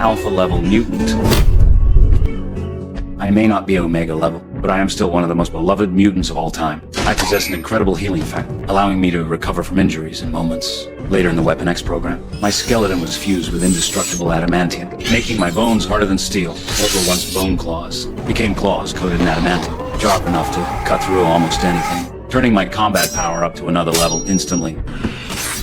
alpha level mutant. I may not be Omega level, but I am still one of the most beloved mutants of all time. I possess an incredible healing factor, allowing me to recover from injuries in moments. Later in the Weapon X program, my skeleton was fused with indestructible adamantium, making my bones harder than steel. What were once bone claws became claws coated in adamantium, sharp enough to cut through almost anything, turning my combat power up to another level instantly.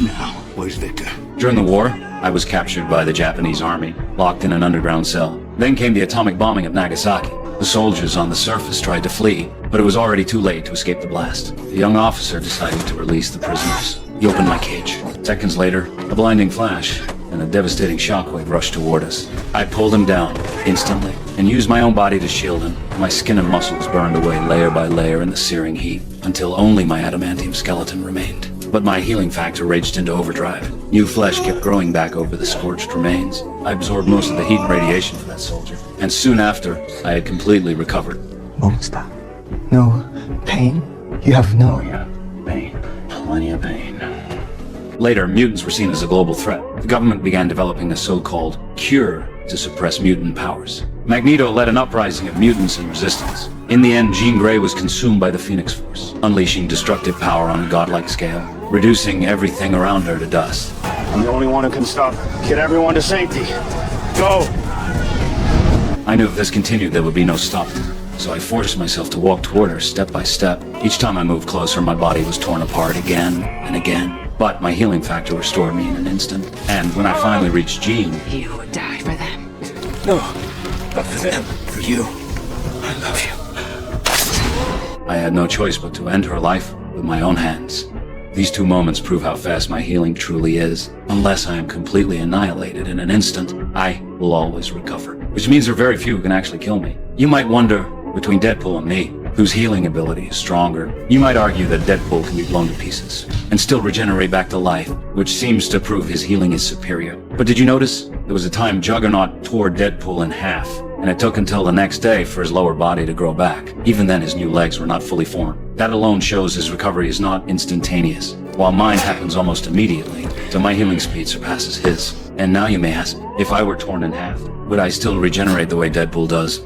Now, where's Victor? During the war, I was captured by the Japanese army, locked in an underground cell. Then came the atomic bombing of Nagasaki. The soldiers on the surface tried to flee, but it was already too late to escape the blast. The young officer decided to release the prisoners. He opened my cage. Seconds later, a blinding flash and a devastating shockwave rushed toward us. I pulled him down, instantly, and used my own body to shield him. My skin and muscles burned away layer by layer in the searing heat, until only my adamantium skeleton remained. But my healing factor raged into overdrive. New flesh kept growing back over the scorched remains. I absorbed most of the heat and radiation from that soldier, and soon after, I had completely recovered. Won't stop. No pain? You have no... Oh yeah, pain. Plenty of pain. Later, mutants were seen as a global threat. The government began developing a so-called cure to suppress mutant powers. Magneto led an uprising of mutants and resistance. In the end, Jean Grey was consumed by the Phoenix Force, unleashing destructive power on a godlike scale, reducing everything around her to dust. I'm the only one who can stop. Get everyone to safety. Go! I knew if this continued, there would be no stopping. So I forced myself to walk toward her step by step. Each time I moved closer, my body was torn apart again and again. But my healing factor restored me in an instant. And when I finally reached Jean... You would die for them. No, not for them. For you. I love you. I had no choice but to end her life with my own hands. These two moments prove how fast my healing truly is. Unless I am completely annihilated in an instant, I will always recover. Which means there are very few who can actually kill me. You might wonder, between Deadpool and me, whose healing ability is stronger. You might argue that Deadpool can be blown to pieces and still regenerate back to life, which seems to prove his healing is superior. But did you notice? There was a time Juggernaut tore Deadpool in half, and it took until the next day for his lower body to grow back. Even then, his new legs were not fully formed. That alone shows his recovery is not instantaneous, while mine happens almost immediately, so my healing speed surpasses his. And now you may ask, if I were torn in half, would I still regenerate the way Deadpool does?